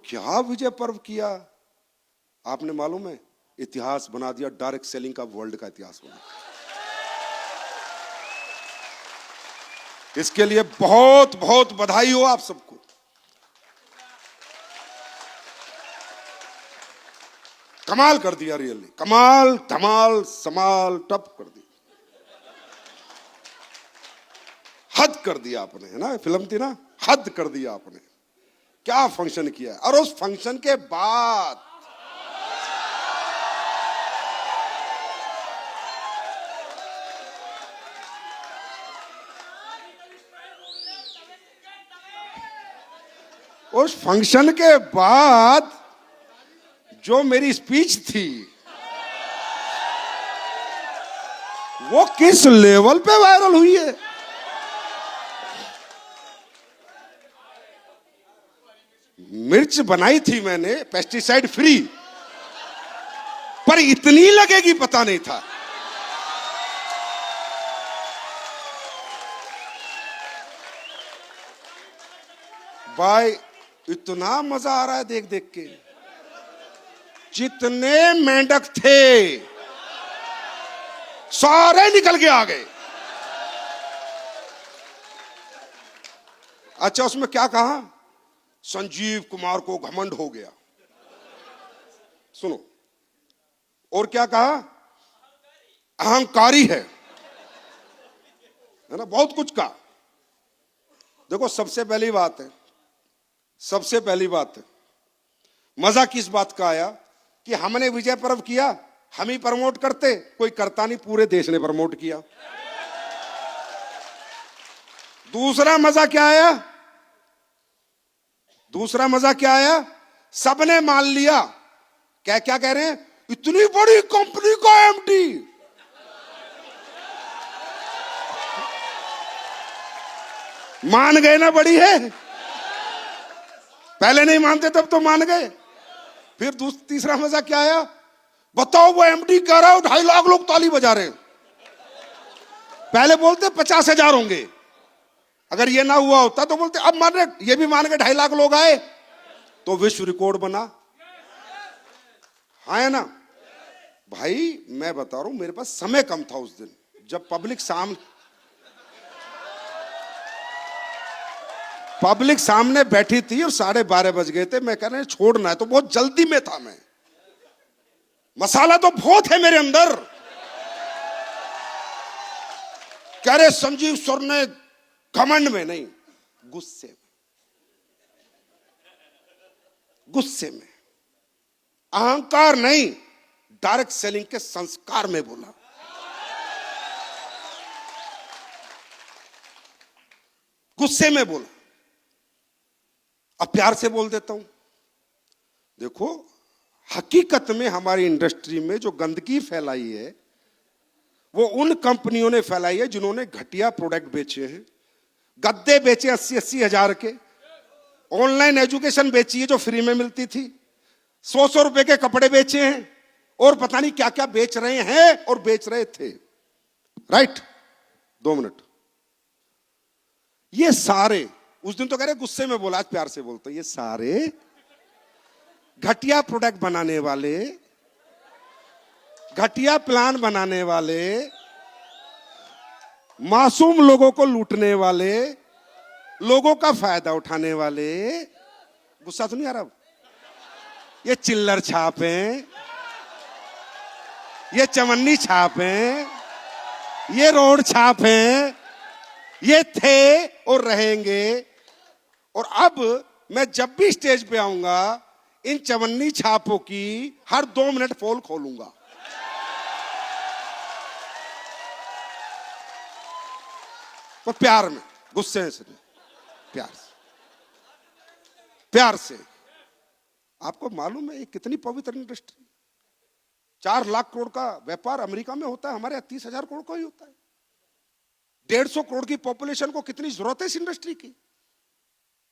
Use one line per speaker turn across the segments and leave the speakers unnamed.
क्या विजय पर्व किया आपने, मालूम है? इतिहास बना दिया, डायरेक्ट सेलिंग का वर्ल्ड का इतिहास बना दिया। इसके लिए बहुत बहुत बधाई हो आप सबको। कमाल कर दिया, रियली कमाल, धमाल समाल टप कर दिया, हद कर दिया आपने, है ना? फिल्म थी ना, हद कर दिया आपने। क्या फंक्शन किया, और उस फंक्शन के बाद जो मेरी स्पीच थी वो किस लेवल पे वायरल हुई है। मिर्च बनाई थी मैंने पेस्टिसाइड फ्री, पर इतनी लगेगी पता नहीं था। भाई इतना मजा आ रहा है देख देख के। जितने मेंढक थे सारे निकल के आ गए। अच्छा, उसमें क्या कहा? संजीव कुमार को घमंड हो गया। सुनो, और क्या कहा? अहंकारी है ना? बहुत कुछ कहा। देखो, सबसे पहली बात है, मजा किस बात का आया कि हमने विजय पर्व किया, हम ही प्रमोट करते, कोई करता नहीं, पूरे देश ने प्रमोट किया। दूसरा मजा क्या आया? सबने मान लिया। क्या कह रहे हैं? इतनी बड़ी कंपनी का एमडी, मान गए ना, बड़ी है। पहले नहीं मानते, तब तो मान गए। फिर तीसरा मजा क्या आया? बताओ, वो एमडी कह रहा है 2.5 लाख लोग ताली बजा रहे हैं। पहले बोलते 50,000 होंगे, अगर ये ना हुआ होता तो बोलते अब मान रहे, ये भी मान के 2.5 लाख लोग आए तो विश्व रिकॉर्ड बना। हाँ है ना भाई? मैं बता रहा हूं, मेरे पास समय कम था उस दिन, जब पब्लिक सामने बैठी थी और 12:30 बज गए थे। मैं कह रहे छोड़ना है, तो बहुत जल्दी में था मैं। मसाला तो बहुत है मेरे अंदर। कह रहे संजीव सर ने घमंड में नहीं, गुस्से में, अहंकार नहीं, डायरेक्ट सेलिंग के संस्कार में बोला। गुस्से में बोला। अब प्यार से बोल देता हूं। देखो, हकीकत में हमारी इंडस्ट्री में जो गंदगी फैलाई है वो उन कंपनियों ने फैलाई है जिन्होंने घटिया प्रोडक्ट बेचे हैं। गद्दे बेचे 80-80 हजार के, ऑनलाइन एजुकेशन बेची है जो फ्री में मिलती थी, 100 रुपए के कपड़े बेचे हैं, और पता नहीं क्या क्या बेच रहे हैं और बेच रहे थे। राइट? 2 मिनट। ये सारे, उस दिन तो कह रहे गुस्से में बोला, आज प्यार से बोलते, ये सारे घटिया प्रोडक्ट बनाने वाले, घटिया प्लान बनाने वाले, मासूम लोगों को लूटने वाले, लोगों का फायदा उठाने वाले, गुस्सा तो नहीं आ रहा? ये चिल्लर छाप हैं, ये चवन्नी छाप हैं, ये रोड छाप हैं, ये थे और रहेंगे। और अब मैं जब भी स्टेज पे आऊंगा, इन चवन्नी छापों की हर 2 मिनट पोल खोलूंगा। तो प्यार में, गुस्से से नहीं, प्यार से। आपको मालूम है ये कितनी पवित्र इंडस्ट्री? 4 लाख करोड़ का व्यापार अमेरिका में होता है, हमारे 30,000 करोड़ का ही होता है। 150 करोड़ की पॉपुलेशन को कितनी जरूरत है इस इंडस्ट्री की?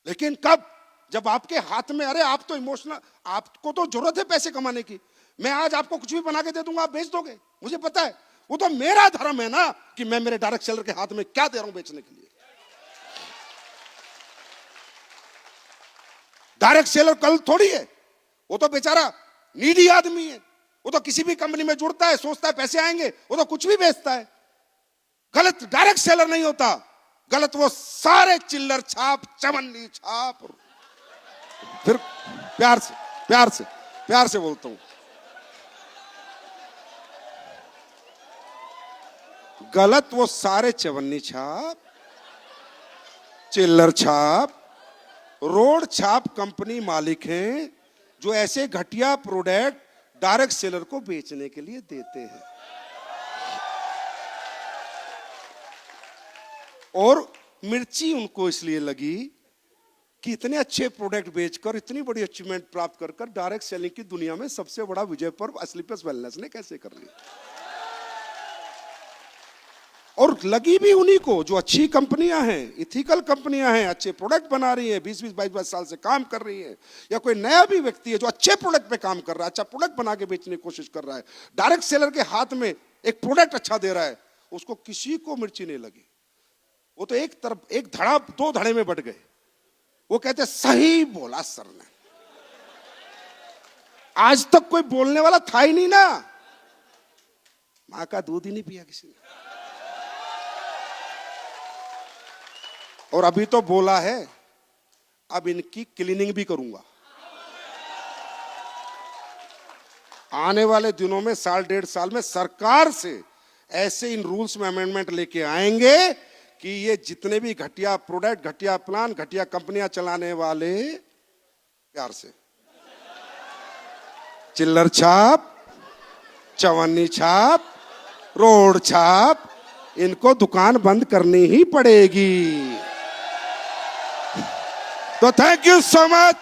लेकिन कब? जब आपके हाथ में, अरे आप तो इमोशनल, आपको तो जरूरत है पैसे कमाने की। मैं आज आपको कुछ भी बना के दे दूंगा, आप बेच दोगे, मुझे पता है। वो तो मेरा धर्म है ना कि मैं मेरे डायरेक्ट सेलर के हाथ में क्या दे रहा हूं बेचने के लिए। डायरेक्ट सेलर कल थोड़ी है, वो तो बेचारा नीडी आदमी है, वो तो किसी भी कंपनी में जुड़ता है, सोचता है पैसे आएंगे, वो तो कुछ भी बेचता है। गलत डायरेक्ट सेलर नहीं होता, गलत वो सारे चिल्लर छाप, चवन्नी छाप। फिर प्यार से बोलता हूं, गलत वो सारे चवन्नी छाप, चिल्लर छाप, रोड छाप कंपनी मालिक हैं जो ऐसे घटिया प्रोडक्ट डायरेक्ट सेलर को बेचने के लिए देते हैं। और मिर्ची उनको इसलिए लगी कि इतने अच्छे प्रोडक्ट बेचकर इतनी बड़ी अचीवमेंट प्राप्त कर कर डायरेक्ट सेलिंग की दुनिया में सबसे बड़ा विजय पर्व स्लीपर्स वेलनेस ने कैसे कर लिया। और लगी भी उन्हीं को जो अच्छी कंपनियां हैं, इथिकल कंपनियां हैं, अच्छे प्रोडक्ट बना रही हैं, 20-20, 22-22 साल से काम कर रही है, या कोई नया भी व्यक्ति है जो अच्छे प्रोडक्ट पे काम कर रहा है, अच्छा प्रोडक्ट बना के बेचने की कोशिश कर रहा है, डायरेक्ट सेलर के हाथ में एक प्रोडक्ट अच्छा दे रहा है, उसको किसी को मिर्ची नहीं लगी। वो तो एक तरफ एक धड़ा 2 धड़े में बट गए। वो कहते सही बोला सर ने, आज तक कोई बोलने वाला था ही नहीं ना, मां का दूध ही नहीं पिया किसी ने। और अभी तो बोला है, अब इनकी क्लीनिंग भी करूंगा। आने वाले दिनों में 1.5 साल में सरकार से ऐसे इन रूल्स में अमेंडमेंट लेके आएंगे कि ये जितने भी घटिया प्रोडक्ट, घटिया प्लान, घटिया कंपनियां चलाने वाले, प्यार से, चिल्लर छाप, चवन्नी छाप, रोड छाप, इनको दुकान बंद करनी ही पड़ेगी। तो थैंक यू सो मच।